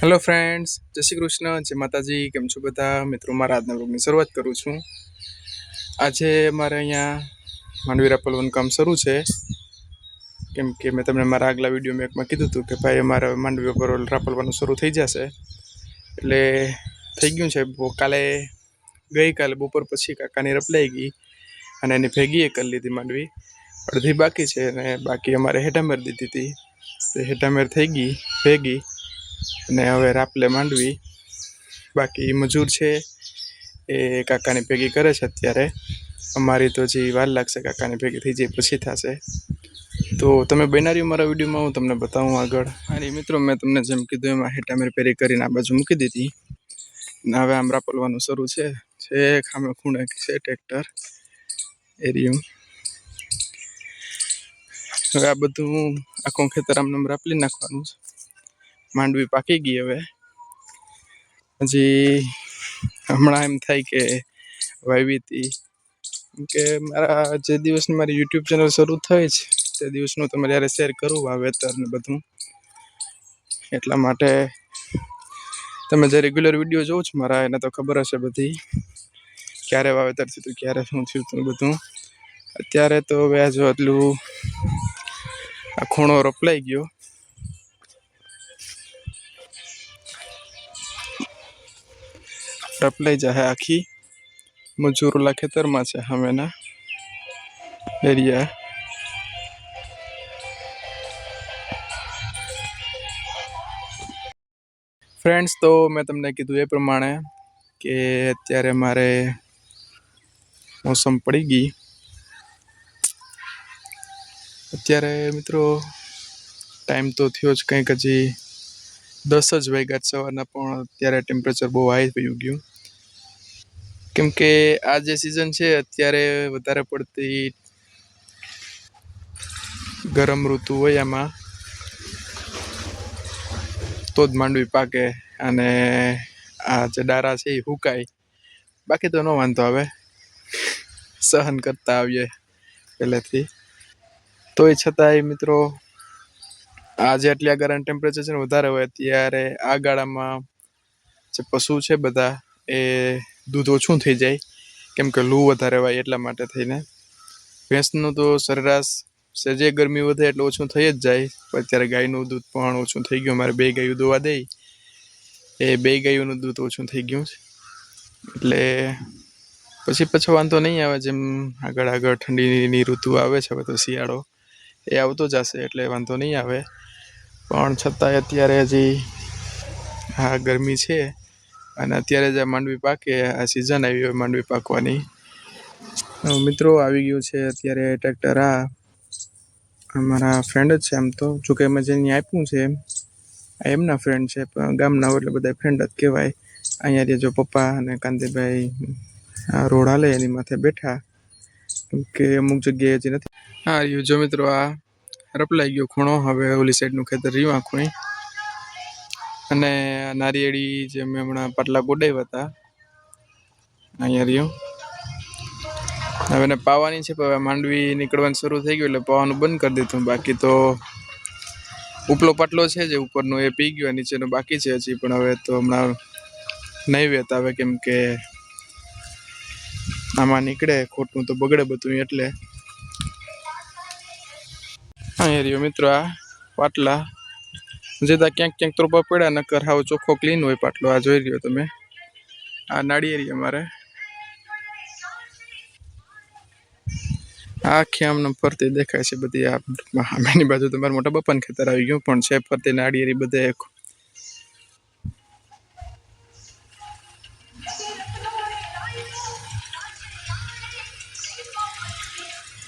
Hello friends, જય શ્રી કૃષ્ણ, જય માતાજી. કેમ છો બધા મિત્રો? મારા આજના બ્લોગની શરૂઆત કરું છું. આજે મારે અહીંયા માંડવી રાપલવાનું કામ શરૂ છે. કેમ કે મેં તમને મારા આગલા વિડીયોમાં એકમાં કીધું હતું કે ભાઈ અમારે માંડવી પર રાપલવાનું શરૂ થઈ જશે. એટલે થઈ ગયું છે. ગઈકાલે બપોર પછી કાકાની રપલાઈ ગઈ અને એની ભેગી કરી લીધી માંડવી. અડધી બાકી છે અને બાકી અમારે હેઠામેર દીધી હતી. તો હેઠામેર થઈ ગઈ ભેગી અને હવે રાપલે માંડવી. બાકી મજૂર છે એ કાકાની ભેગી કરે છે અત્યારે. અમારી તો હજી વાર લાગશે, કાકાની ભેગી થઈ જાય પછી થશે. તો તમે બનાવી મારા વિડીયોમાં હું તમને બતાવું આગળ. અને મિત્રો, મેં તમને જેમ કીધું એમાં હેઠામેર પેરી કરીને આ બાજુ મૂકી દીધી. ને હવે આમ રાપલવાનું શરૂ છે. ખામે ખૂણે છે ટ્રેક્ટર એરિયું. હવે આ બધું આખું ખેતર આમને રાપલી નાખવાનું છે. માંડવી પાકી ગઈ. હવે હજી હમણાં એમ થાય કે વાવી હતી. કે મારા જે દિવસની મારી યુટ્યુબ ચેનલ શરૂ થઈ છે તે દિવસનું તમારે યારે શેર કરું વાવેતર ને બધું. એટલા માટે તમે જે રેગ્યુલર વિડીયો જોવો છો મારા, એને તો ખબર હશે બધી ક્યારે વાવેતર થયું હતું, ક્યારે શું થયું હતું બધું. અત્યારે તો હવે આ જો એટલું આ ખૂણો રપલાઈ ગયો. રપલાઈ જાય આખી. મજૂરોલા ખેતરમાં છે હમેના એરિયા. ફ્રેન્ડ્સ, તો મેં તમને કીધું એ પ્રમાણે કે અત્યારે મારે મોસમ પડી ગઈ. અત્યારે મિત્રો ટાઈમ તો થયો જ કંઈક હજી 10 જ વાગ્યા સવારના, પણ અત્યારે ટેમ્પરેચર બહુ હાઈ થઈ ગયું. કેમ કે આ જે સિઝન છે અત્યારે વધારે પડતી ગરમ ઋતુ હોય, એમાં તો જ માંડવી પાકે અને આ જે ડારા છે એ હુકાય. બાકી તો ન વાંધો આવે, સહન કરતા આવીએ પહેલેથી. તોય છતાંય મિત્રો, આજે આટલી આગળ ટેમ્પરેચર છે ને વધારે હોય ત્યારે આ ગાળામાં જે પશુ છે બધા એ દૂધ ઓછું થઈ જાય. કેમ કે લૂ વધારે હોય એટલા માટે થઈને. ભેંસનું તો સરેરાશ જે ગરમી વધે એટલે ઓછું થઈ જ જાય. અત્યારે ગાયનું દૂધ પણ ઓછું થઈ ગયું. મારે 2 ગાયું દોવા દઈ, એ 2 ગાયોનું દૂધ ઓછું થઈ ગયું. એટલે પછી વાંધો નહીં આવે. જેમ આગળ ઠંડીની ઋતુ આવે છે, હવે તો શિયાળો એ આવતો જશે એટલે વાંધો નહીં આવે. પણ છતાંય અત્યારે હજી આ ગરમી છે અને અત્યારે જે માંડવી પાકે, આ સિઝન આવી હોય માંડવી પાકવાની. મિત્રો, આવી ગયું છે અત્યારે ટ્રેક્ટર. આ અમારા ફ્રેન્ડ જ છે આમ તો, જોકે અમે જેને આપ્યું છે એમના ફ્રેન્ડ છે, પણ ગામના એટલે બધા ફ્રેન્ડ જ કહેવાય. અહીંયા જો પપ્પા અને કાંતિભાઈ આ રોડ હાલે એની માથે બેઠા, કેમ કે અમુક જગ્યાએ હજી નથી. હા રહ્યું જો મિત્રો, આ રપલાઈ ગયો ખૂણો. હવે ઓલી સાઈડનું ખેતર રહ્યું આખું. અને નારિયેળી જે મેં હમણાં પાટલા ગોડાવ્યા હતા અહીંયા રહ્યું. હવે એને પાવાની છે, પણ હવે માંડવી નીકળવાનું શરૂ થઈ ગયું એટલે પાવાનું બંધ કરી દીધું. બાકી તો ઉપલો પાટલો છે જે ઉપરનો એ પી ગયો, નીચેનો બાકી છે હજી. પણ હવે તો હમણાં નહીં વેતા આવે, કેમ કે આમાં નીકળે ખોટું તો બગડે બધું. એટલે અહીંયા રહ્યો મિત્રો આ પાટલા. જેતા ક્યાંક ત્રોપા પડ્યા, નકર હાવ ચોખ્ખો ક્લીન હોય પાટલો. આ જોઈ રહ્યો તમે, આ નાળિયેરી અમારે આખી આમને ફરતી દેખાય છે બધી. આ સામેની બાજુ તમારે મોટા બપ્પાનું ખેતર આવી ગયું, પણ છે ફરતી નાળિયેરી બધે.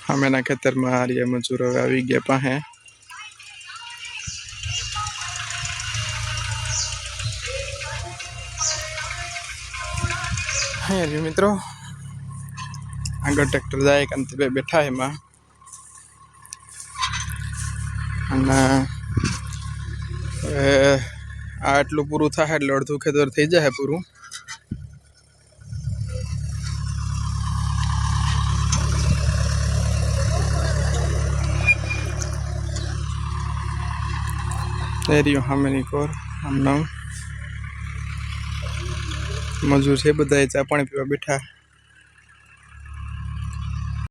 સામેના ખેતરમાં હારિયા મજૂરો હવે આવી ગયા પાસે. અહીંયા મિત્રો આગળ ટ્રેક્ટર જાય, કાંતિભાઈ બેઠા એમાં. અને આ આટલું પૂરું થાય એટલે અડધું ખેતર થઈ જાય પૂરું. એ રહ્યું સામેની કોર આમ નામ. મજૂર છે બધા ચા પાણી પીવા બેઠા.